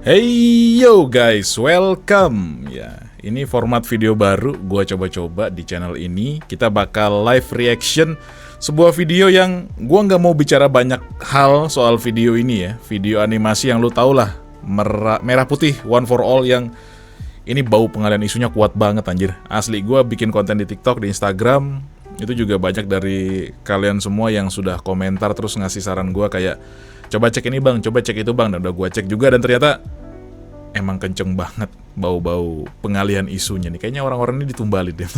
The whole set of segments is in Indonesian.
Hey yo guys, welcome ya. Ini format video baru gua coba-coba di channel ini. Kita bakal live reaction sebuah video yang gua nggak mau bicara banyak hal soal video ini ya. Video animasi yang lu tau lah, merah putih one for all, yang ini bau pengalian isunya kuat banget anjir. Asli, gua bikin konten di TikTok, di Instagram, itu juga banyak dari kalian semua yang sudah komentar terus ngasih saran gua kayak, coba cek ini bang, coba cek itu bang. Dan udah gue cek juga dan ternyata emang kenceng banget bau-bau pengalihan isunya nih. Kayaknya orang-orang ini ditumbalin deh.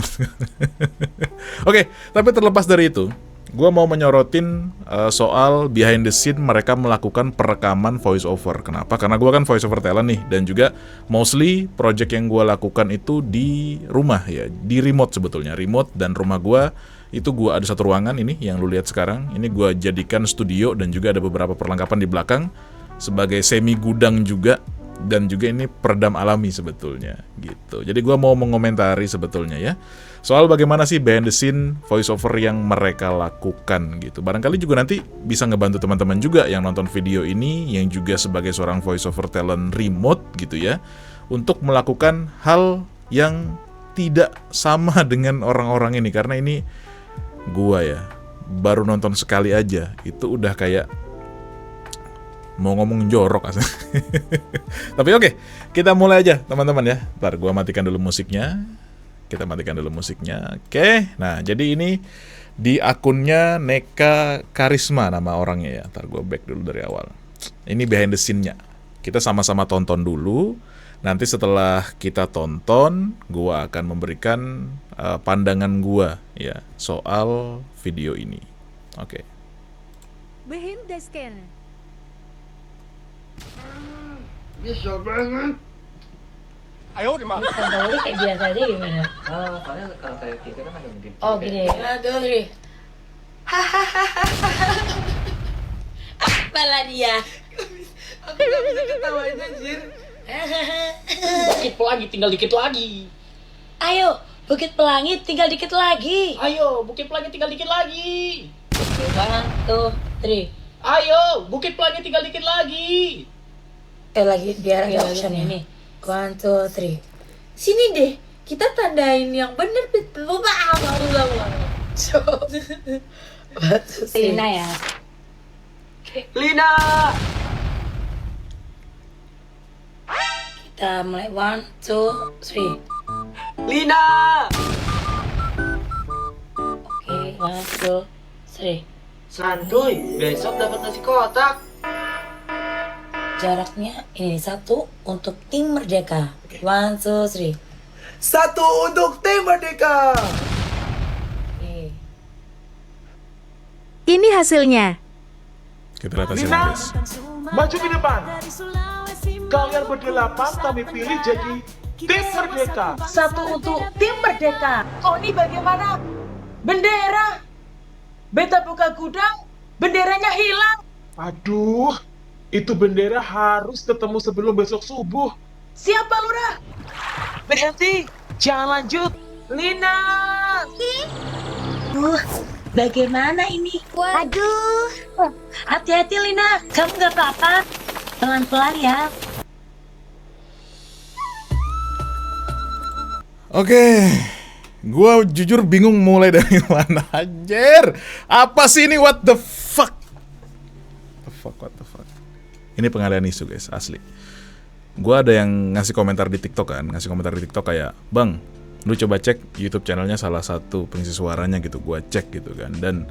Oke, tapi terlepas dari itu, gue mau menyorotin soal behind the scene mereka melakukan perekaman voice over. Kenapa? Karena gue kan voice over talent nih. Dan juga mostly project yang gue lakukan itu di rumah ya, di remote sebetulnya. Remote dan rumah gue itu gue ada satu ruangan ini yang lu lihat sekarang. Ini gue jadikan studio dan juga ada beberapa perlengkapan di belakang sebagai semi gudang juga, dan juga ini peredam alami sebetulnya gitu. Jadi gue mau mengomentari sebetulnya ya soal bagaimana sih behind the scene voice over yang mereka lakukan gitu. Barangkali juga nanti bisa ngebantu teman-teman juga yang nonton video ini yang juga sebagai seorang voice over talent remote gitu ya, untuk melakukan hal yang tidak sama dengan orang-orang ini. Karena ini gua ya baru nonton sekali aja itu udah kayak mau ngomong jorok asli. Tapi oke, kita mulai aja teman-teman ya. Ntar gua matikan dulu musiknya. Kita matikan dulu musiknya. Oke, nah jadi ini di akunnya Neka Karisma nama orangnya ya. Ntar gua back dulu dari awal. Ini behind the scene-nya. Kita sama-sama tonton dulu. Nanti setelah kita tonton, gua akan memberikan pandangan gua ya soal video ini. Oke. Behind the scene. Bisa banget. Ayo di mana? Contohnya kayak biasa aja gimana? Soalnya kalau kayak gitu kan agak gede. Oh gini. Aduh nih. Apalah dia. Aku gak bisa ketawain anjir. Bukit Pelangi tinggal dikit lagi. Ayo, Bukit Pelangi tinggal dikit lagi. Ayo, Bukit Pelangi tinggal dikit lagi. 1, 2, 3. Ayo, Bukit Pelangi tinggal dikit lagi. Lagi biar ada option ini. 1, 2, 3. Sini deh, kita tandain yang bener. Lina ya. Lina. Kita mulai 1, 2, 3. Lina. Oke, 1, 2, 3. Santuy, besok dapat nasi kotak. Jaraknya ini 1 untuk tim Merdeka. 1, 2, 3. Satu untuk tim Merdeka. Oke. Ini hasilnya. Kita lihat hasilnya Lina, guys. maju ke depan. Kalian berdelapan kami pilih jadi tim Merdeka. 1 untuk tim Merdeka. Oh ini bagaimana? Bendera. Beta buka gudang, benderanya hilang. Aduh, itu bendera harus ketemu sebelum besok subuh. Siapa lurah? Berhenti, jangan lanjut. Lina. Bagaimana ini? Waduh. Hati-hati Lina, kamu gak apa-apa. Pelan-pelan ya. Oke, gue jujur bingung mulai dari mana. Anjir, apa sih ini? What the fuck? What the fuck? Ini pengalian isu guys, asli. Gue ada yang ngasih komentar di TikTok kan, kayak, bang, lu coba cek YouTube channelnya salah satu pengisi suaranya gitu. Gue cek gitu kan, dan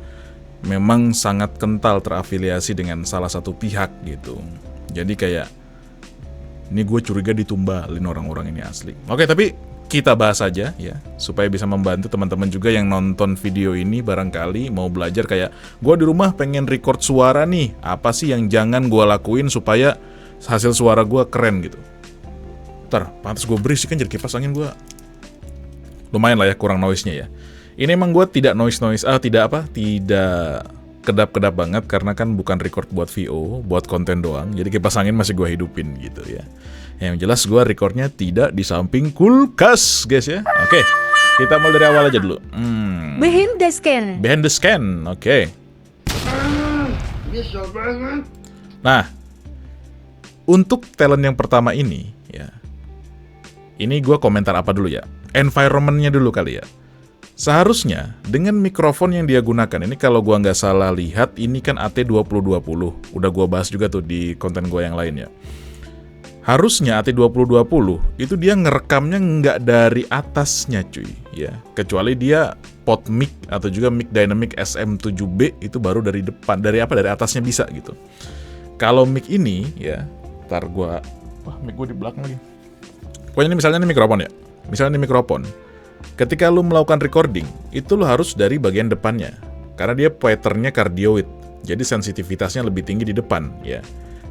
memang sangat kental terafiliasi dengan salah satu pihak gitu. Jadi kayak, ini gue curiga ditumbalin orang-orang ini asli. Oke, tapi kita bahas aja ya, supaya bisa membantu teman-teman juga yang nonton video ini barangkali mau belajar kayak, gue di rumah pengen record suara nih, apa sih yang jangan gue lakuin supaya hasil suara gue keren gitu. Ntar, pantas gue berisik kan, jadi kipas angin gue lumayan lah ya, kurang noise-nya ya. Ini emang gue tidak tidak kedap-kedap banget, karena kan bukan record buat VO, buat konten doang, jadi kipas angin masih gue hidupin gitu ya. Yang jelas gue recordnya tidak di samping kulkas guys ya. Oke, kita mulai dari awal aja dulu. Behind the scene. Behind the scan, oke. Bisa banget. Nah, untuk talent yang pertama ini, ya. Ini gue komentar apa dulu ya? Environment-nya dulu kali ya. Seharusnya dengan mikrofon yang dia gunakan, ini kalau gua nggak salah lihat, ini kan AT2020. Udah gua bahas juga tuh di konten gua yang lain ya. Harusnya AT2020 itu dia ngerekamnya nggak dari atasnya cuy, ya. Kecuali dia pot mic atau juga mic dynamic SM7B itu baru dari depan, dari atasnya bisa gitu. Kalau mic ini ya, ntar gua, mic gua di belakang lagi. Pokoknya ini misalnya ini mikrofon ya. Misalnya ini mikrofon. Ketika lu melakukan recording, itu lu harus dari bagian depannya. Karena dia patternnya cardioid. Jadi sensitivitasnya lebih tinggi di depan, ya.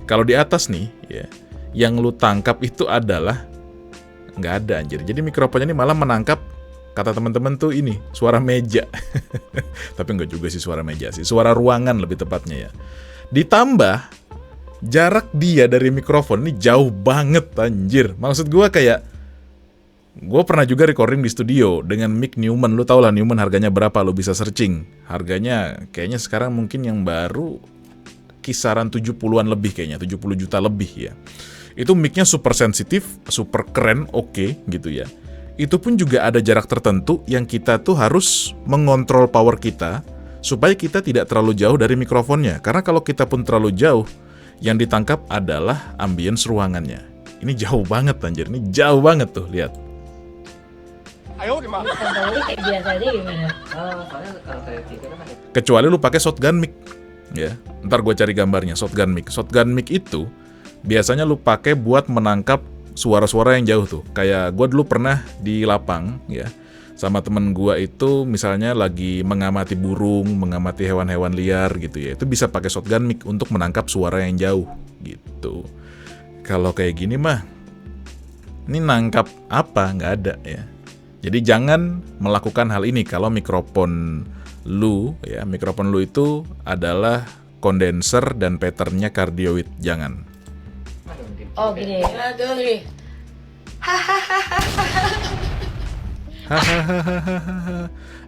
Kalau di atas nih, ya, yang lu tangkap itu adalah nggak ada anjir. Jadi mikrofonnya ini malah menangkap, kata teman-teman tuh ini, suara meja. Tapi nggak juga sih suara meja sih, suara ruangan lebih tepatnya ya. Ditambah jarak dia dari mikrofon ini jauh banget anjir. Maksud gua kayak, gue pernah juga recording di studio dengan mic Neumann. Lu tau lah Neumann harganya berapa, lu bisa searching. Harganya kayaknya sekarang mungkin yang baru kisaran 70-an lebih kayaknya, 70 juta lebih ya. Itu mic-nya super sensitif, super keren, oke gitu ya. Itu pun juga ada jarak tertentu yang kita tuh harus mengontrol power kita supaya kita tidak terlalu jauh dari mikrofonnya. Karena kalau kita pun terlalu jauh, yang ditangkap adalah ambience ruangannya. Ini jauh banget anjir, ini jauh banget tuh, lihat. Kontrolnya kayak biasa aja gimana? Kecuali lu pakai shotgun mic, ya. Ntar gue cari gambarnya shotgun mic. Shotgun mic itu biasanya lu pakai buat menangkap suara-suara yang jauh tuh. Kayak gue dulu pernah di lapang, ya, sama temen gue itu misalnya lagi mengamati burung, mengamati hewan-hewan liar gitu ya. Itu bisa pakai shotgun mic untuk menangkap suara yang jauh gitu. Kalau kayak gini mah, ini nangkap apa? Nggak ada ya. Jadi jangan melakukan hal ini kalau mikrofon lu ya, mikrofon lu itu adalah kondenser dan patternnya cardioid, jangan. Oh gini, aduh nih.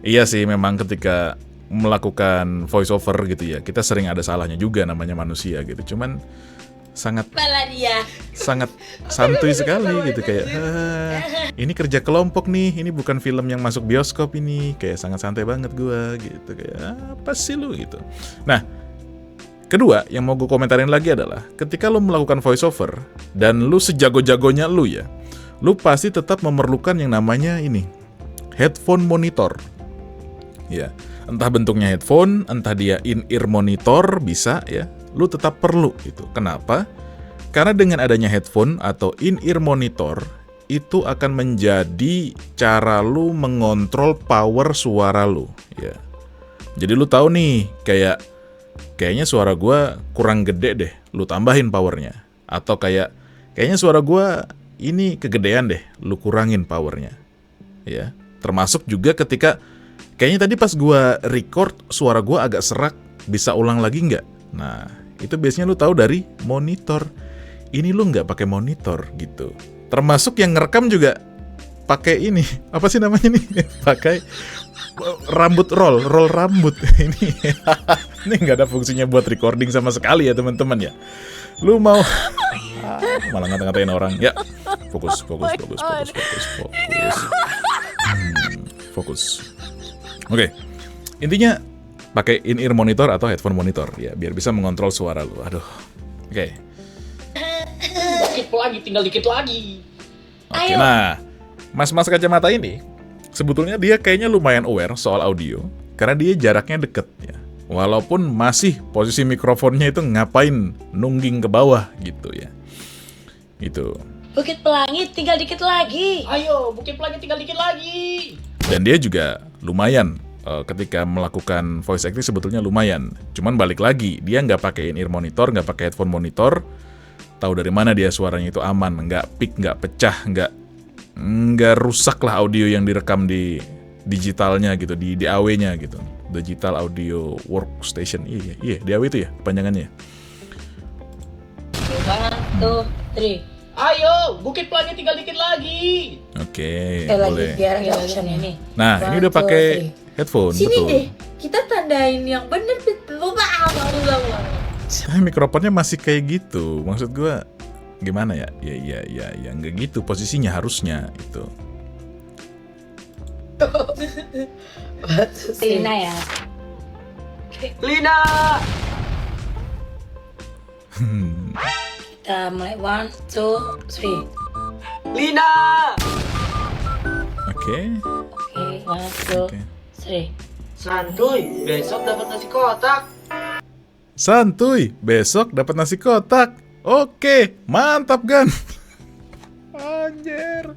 Iya sih, memang ketika melakukan voice over gitu ya, kita sering ada salahnya juga, namanya manusia gitu. Cuman sangat santuy sekali gitu, kayak ini kerja kelompok nih, ini bukan film yang masuk bioskop ini, kayak sangat santai banget gua gitu, kayak apa sih lu gitu. Nah, kedua yang mau gue komentarin lagi adalah ketika lu melakukan voice over dan lu sejago-jagonya lu ya, lu pasti tetap memerlukan yang namanya ini, headphone monitor. Ya, entah bentuknya headphone, entah dia in-ear monitor bisa ya. Lu tetap perlu itu. Kenapa? Karena dengan adanya headphone atau in-ear monitor, itu akan menjadi cara lu mengontrol power suara lu, ya. Jadi lu tahu nih, kayaknya suara gua kurang gede deh, lu tambahin powernya. Atau kayaknya suara gua ini kegedean deh, lu kurangin powernya. Ya. Termasuk juga ketika kayaknya tadi pas gua record suara gua agak serak, bisa ulang lagi nggak? Nah, itu biasanya lu tahu dari monitor. Ini lu nggak pakai monitor gitu. Termasuk yang ngerekam juga pakai ini, apa sih namanya nih? Pakai rambut roll rambut. Ini nggak ada fungsinya buat recording sama sekali ya teman-teman ya. Lu mau malah ngata-ngatain orang ya. Fokus. Oke. Intinya pakai in-ear monitor atau headphone monitor ya, biar bisa mengontrol suara lu. Aduh. Oke. Dikit lagi. Oke, nah, mas-mas kacamata ini sebetulnya dia kayaknya lumayan aware soal audio karena dia jaraknya deket ya. Walaupun masih posisi mikrofonnya itu ngapain nungging ke bawah gitu ya. Itu. Bukit Pelangi tinggal dikit lagi. Ayo, Bukit Pelangi tinggal dikit lagi. Dan dia juga lumayan ketika melakukan voice acting sebetulnya lumayan. Cuman balik lagi, dia nggak pakai in-ear monitor, nggak pakai headphone monitor. Tahu dari mana dia suaranya itu aman, nggak peak, nggak pecah, nggak rusak lah audio yang direkam di digitalnya gitu, di DAW-nya gitu. Digital Audio Workstation. Iya, DAW itu ya panjangannya. 1, 2, 3. Ayo, Bukit Pelangi tinggal dikit lagi. Oke, Lagi boleh. biar ada option ini. Nah, ini udah pakai headphone, Sini betul. deh, kita tandain yang bener. Tapi mikrofonnya masih kayak gitu. Maksud gue, gimana ya? Ya nggak gitu posisinya harusnya itu. Lina ya. Lina! Kita mulai 1, 2, 3. Lina! Oke. Oke, 1, 2, 3. Santuy, besok dapat nasi kotak. Santuy, besok dapat nasi kotak. Oke, mantap Gan. Anjir.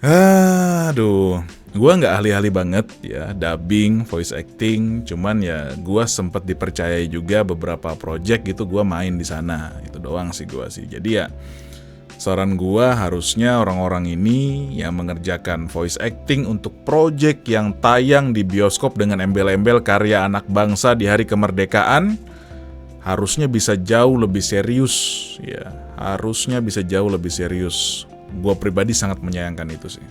Aduh, gua nggak ahli-ahli banget ya dubbing, voice acting. Cuman ya gua sempet dipercayai juga beberapa project gitu, gua main di sana. Itu doang sih gua sih. Jadi ya saran gua harusnya orang-orang ini yang mengerjakan voice acting untuk project yang tayang di bioskop dengan embel-embel karya anak bangsa di hari kemerdekaan harusnya bisa jauh lebih serius ya. Harusnya bisa jauh lebih serius. Gua pribadi sangat menyayangkan itu sih.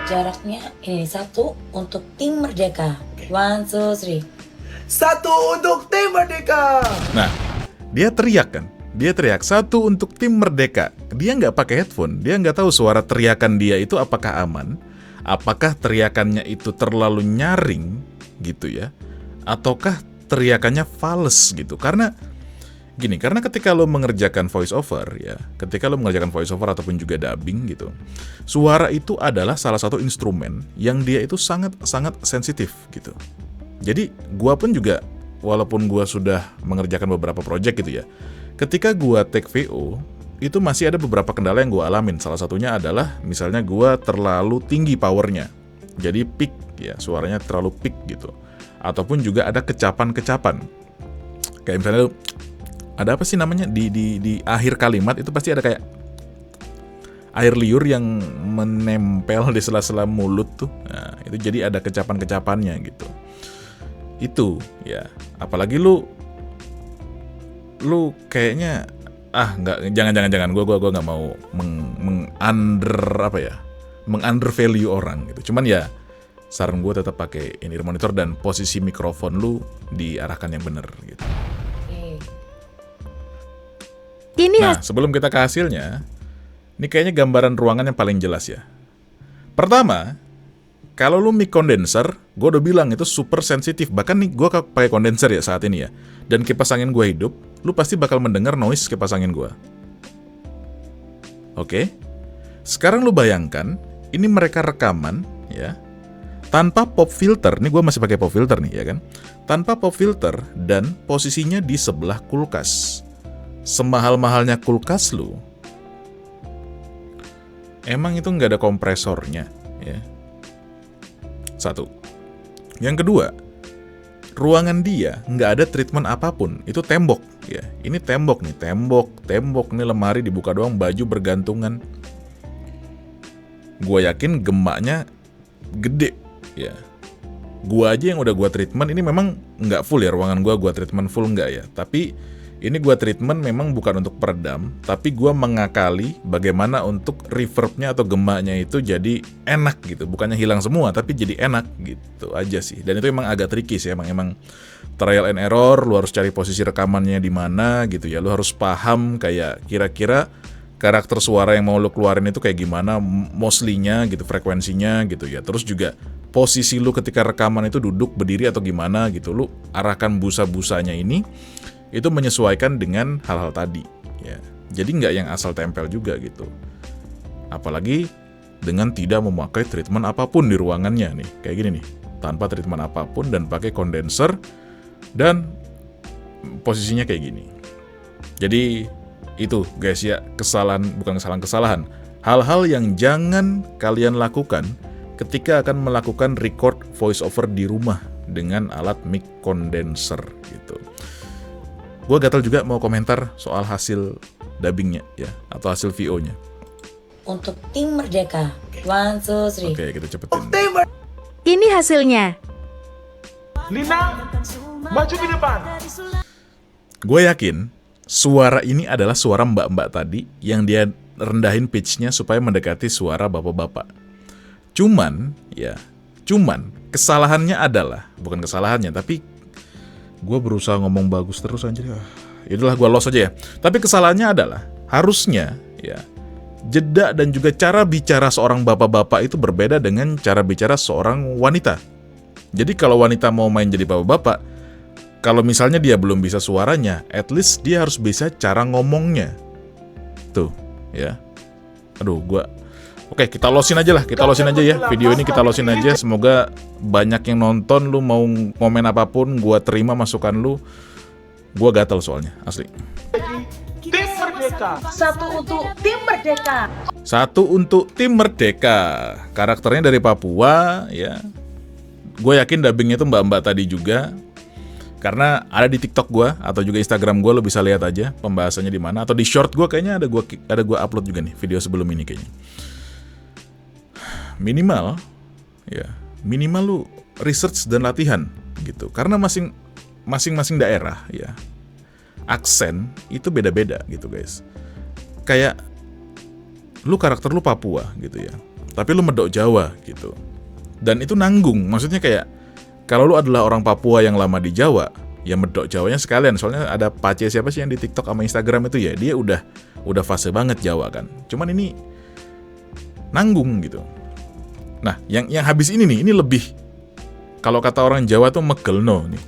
Jaraknya ini 1 untuk tim Merdeka. 1, 2, 3. 1 untuk tim Merdeka. Nah, dia teriak kan? Dia teriak 1 untuk tim Merdeka. Dia nggak pakai headphone. Dia nggak tahu suara teriakan dia itu apakah aman, apakah teriakannya itu terlalu nyaring gitu ya, ataukah teriakannya fals gitu. Karena gini, karena ketika lo mengerjakan voice over ya, ketika lo mengerjakan voice over ataupun juga dubbing gitu, suara itu adalah salah satu instrumen yang dia itu sangat sensitif gitu. Jadi gua pun juga, walaupun gua sudah mengerjakan beberapa project gitu ya, ketika gua take VO, itu masih ada beberapa kendala yang gua alamin. Salah satunya adalah misalnya gua terlalu tinggi powernya. Jadi peak ya, suaranya terlalu peak gitu. Ataupun juga ada kecapan-kecapan. Kayak misalnya ada apa sih namanya di akhir kalimat itu pasti ada kayak air liur yang menempel di sela-sela mulut tuh. Nah, itu jadi ada kecapan-kecapannya gitu. Itu ya, apalagi lu kayaknya jangan gua nggak mau meng-under value orang gitu. Cuman ya saran gue tetap pakai in-ear monitor dan posisi mikrofon lu diarahkan yang bener gitu. Nah, sebelum kita ke hasilnya, ini kayaknya gambaran ruangan yang paling jelas ya. Pertama, kalau lu mic condenser, gue udah bilang itu super sensitif. Bahkan nih gue pakai condenser ya saat ini ya, dan kipas angin gue hidup, lu pasti bakal mendengar noise kipas angin gue. Oke? Sekarang lu bayangkan, ini mereka rekaman ya, tanpa pop filter. Nih gue masih pakai pop filter nih ya kan, tanpa pop filter dan posisinya di sebelah kulkas. Semahal-mahalnya kulkas lu, emang itu nggak ada kompresornya ya. 1. Yang kedua, ruangan dia nggak ada treatment apapun. Itu tembok ya. Ini tembok nih, tembok nih, lemari dibuka doang, baju bergantungan. Gua yakin gemaknya gede ya. Gua aja yang udah gua treatment, ini memang nggak full ya ruangan gua treatment full nggak ya. Tapi ini gua treatment memang bukan untuk peredam, tapi gua mengakali bagaimana untuk reverbnya atau gemaknya itu jadi enak gitu. Bukannya hilang semua, tapi jadi enak gitu aja sih. Dan itu emang agak tricky sih, emang trial and error. Lu harus cari posisi rekamannya di mana gitu ya. Lu harus paham kayak kira-kira karakter suara yang mau lu keluarin itu kayak gimana, mostly-nya gitu, frekuensinya gitu ya. Terus juga posisi lu ketika rekaman itu duduk, berdiri atau gimana gitu. Lu arahkan busa-busanya ini itu menyesuaikan dengan hal-hal tadi ya. Jadi nggak yang asal tempel juga gitu. Apalagi dengan tidak memakai treatment apapun di ruangannya nih. Kayak gini nih, tanpa treatment apapun dan pakai kondenser dan posisinya kayak gini. Jadi itu guys ya, kesalahan. Hal-hal yang jangan kalian lakukan ketika akan melakukan record voice over di rumah dengan alat mic condenser gitu. Gue gatal juga mau komentar soal hasil dubbingnya ya, atau hasil VO-nya. Untuk tim Merdeka. 1, 2, 3. Oke, kita cepetin. Ini hasilnya. Lina, maju ke depan. Gue yakin suara ini adalah suara mbak-mbak tadi yang dia rendahin pitch-nya supaya mendekati suara bapak-bapak. Cuman kesalahannya adalah, bukan kesalahannya, tapi gue berusaha ngomong bagus terus anjir ya. itulah gue lost aja ya. Tapi kesalahannya adalah harusnya ya jeda dan juga cara bicara seorang bapak-bapak itu berbeda dengan cara bicara seorang wanita. Jadi kalau wanita mau main jadi bapak-bapak, kalau misalnya dia belum bisa suaranya, at least dia harus bisa cara ngomongnya. Tuh, ya. Aduh, Oke, kita losin aja lah. Kita losin aja ya. Video ini kita losin aja. Semoga banyak yang nonton. Lu mau komen apapun, gua terima masukan lu. Gua gatel soalnya, asli. Tim Merdeka. Satu untuk tim Merdeka. Satu untuk tim Merdeka. Karakternya dari Papua, ya. Gue yakin dubbingnya tuh mbak-mbak tadi juga. Karena ada di TikTok gue atau juga Instagram gue, lo bisa lihat aja pembahasannya di mana. Atau di short gue kayaknya ada gue upload juga nih video sebelum ini kayaknya. Minimal lu research dan latihan gitu. Karena masing-masing daerah ya aksen itu beda-beda gitu guys. Kayak karakter lu Papua gitu ya, tapi lu medok Jawa gitu. Dan itu nanggung, maksudnya kayak kalau lu adalah orang Papua yang lama di Jawa, ya medok Jawanya sekalian. Soalnya ada Pace siapa sih yang di TikTok sama Instagram itu ya, dia udah fase banget Jawa kan. Cuman ini nanggung gitu. Nah, yang habis ini nih, ini lebih, kalau kata orang Jawa tuh megelno nih.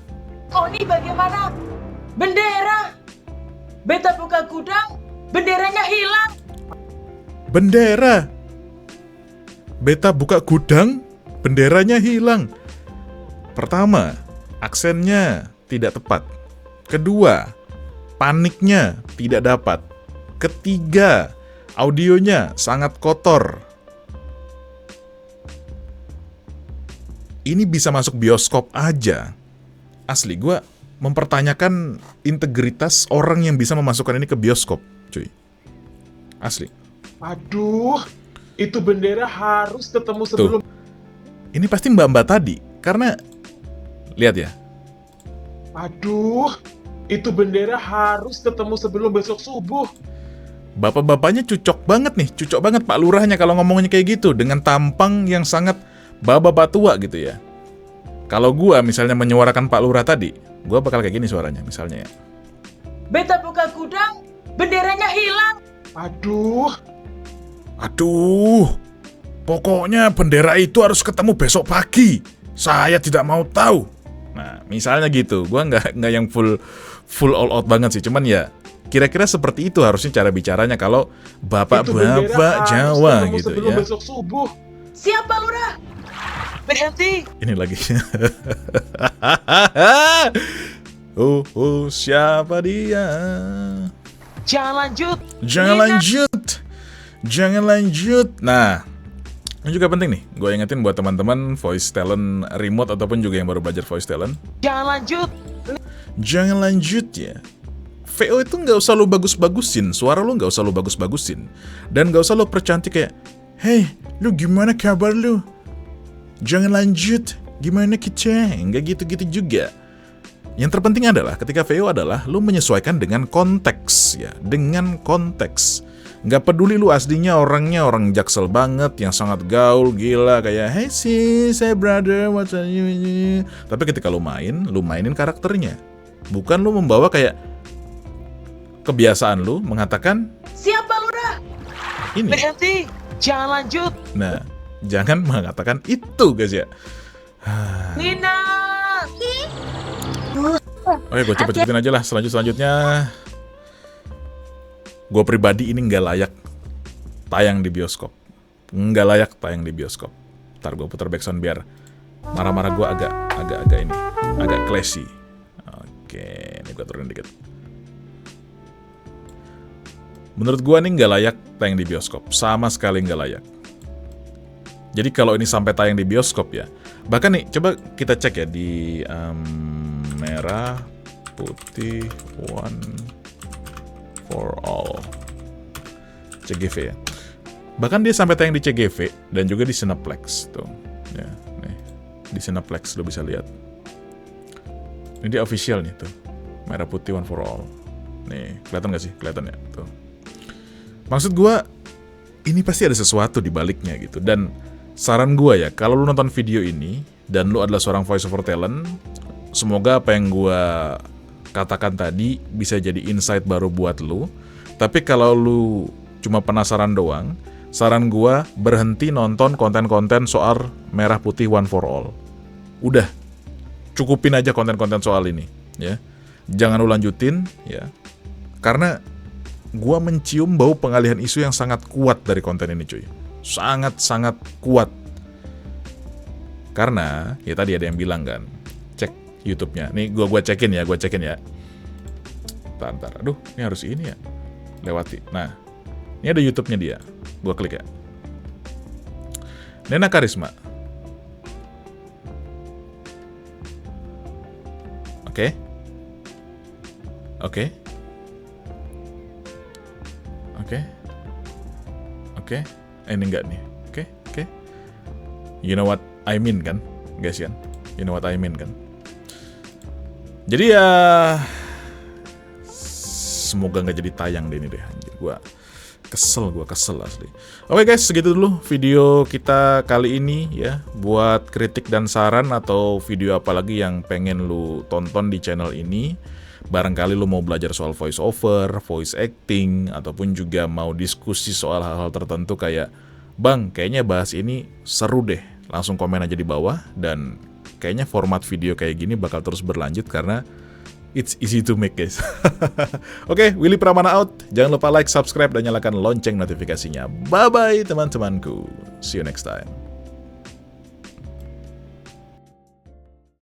Oh ini bagaimana? Bendera. Beta buka gudang, benderanya hilang. Bendera. Beta buka gudang, benderanya hilang. Pertama, aksennya tidak tepat. Kedua, paniknya tidak dapat. Ketiga, audionya sangat kotor. Ini bisa masuk bioskop aja. Asli, gue mempertanyakan integritas orang yang bisa memasukkan ini ke bioskop, cuy. Asli. Aduh, itu bendera harus ketemu sebelum... Ini pasti mbak-mbak tadi, karena... Lihat ya. Aduh, itu bendera harus ketemu sebelum besok subuh. Bapak-bapaknya cocok banget Pak Lurahnya kalau ngomongnya kayak gitu, dengan tampang yang sangat bapak-bapak tua gitu ya. Kalau gua misalnya menyuarakan Pak Lurah tadi, gua bakal kayak gini suaranya misalnya ya. Beta buka gudang, benderanya hilang. Aduh, pokoknya bendera itu harus ketemu besok pagi. Saya tidak mau tahu. Nah, misalnya gitu. Gua nggak yang full all out banget sih. Cuman ya, kira-kira seperti itu harusnya cara bicaranya kalau bapak-bapak Jawa gitu ya. Besok subuh. Siapa Lurah? Berhenti. Ini lagi. Siapa dia? Jangan lanjut. Nah, ini juga penting nih. Gue ingetin buat teman-teman voice talent remote ataupun juga yang baru belajar voice talent. Jangan lanjut ya. VO itu nggak usah lo bagus-bagusin. Suara lo nggak usah lo bagus-bagusin. Dan nggak usah lo percantik kayak, hey, lu gimana kabar lu? Jangan lanjut, gimana kita? Nggak gitu-gitu juga. Yang terpenting adalah ketika VO adalah lu menyesuaikan dengan konteks ya, dengan konteks. Nggak peduli lu aslinya orangnya orang Jaksel banget yang sangat gaul gila kayak hey sis, hey brother, what's up? Tapi ketika lu mainin karakternya. Bukan lu membawa kayak kebiasaan lu mengatakan Siapa Lurah? ini. Berhenti. Jangan lanjut. Nah, jangan mengatakan itu guys ya. Lina. Oke, gue cepet-cepetin aja lah. Selanjutnya, gue pribadi ini nggak layak tayang di bioskop. Nggak layak tayang di bioskop. Ntar gue putar backsound biar marah-marah gue agak classy. Oke, ini gue turunin dikit. Menurut gue nih nggak layak tayang di bioskop. Sama sekali nggak layak. Jadi kalau ini sampai tayang di bioskop ya, bahkan nih coba kita cek ya di merah putih one for all CGV ya. Bahkan dia sampai tayang di CGV dan juga di Cineplex tuh. Ya, nih di Cineplex lo bisa lihat. Ini dia official nih tuh, merah putih one for all. Nih kelihatan nggak sih? Kelihatan ya tuh. Maksud gue ini pasti ada sesuatu di baliknya gitu. Dan saran gue ya, kalau lu nonton video ini dan lu adalah seorang voice over talent, semoga apa yang gue katakan tadi bisa jadi insight baru buat lu. Tapi kalau lu cuma penasaran doang, saran gua berhenti nonton konten-konten soal merah putih one for all. Udah, cukupin aja konten-konten soal ini, ya. Jangan lu lanjutin, ya. Karena gua mencium bau pengalihan isu yang sangat kuat dari konten ini, cuy. Sangat-sangat kuat. Karena, ya tadi ada yang bilang kan, cek YouTube-nya. Nih gua cekin ya. Bentar. Aduh, ini harus ini ya. Lewati. Nah, ini ada YouTube-nya dia. Gua klik ya. Nena Karisma. Oke. Ini enggak nih. Oke. You know what I mean kan, guys kan? You know what I mean kan? Jadi ya, semoga nggak jadi tayang deh ini deh. Anjir, gue kesel asli. Oke guys, segitu dulu video kita kali ini ya. Buat kritik dan saran atau video apa lagi yang pengen lu tonton di channel ini, barangkali lu mau belajar soal voice over, voice acting, ataupun juga mau diskusi soal hal-hal tertentu kayak, Bang, kayaknya bahas ini seru deh. Langsung komen aja di bawah, dan kayaknya format video kayak gini bakal terus berlanjut karena it's easy to make, guys. Oke, Willy Pramana out. Jangan lupa like, subscribe, dan nyalakan lonceng notifikasinya. Bye-bye teman-temanku. See you next time.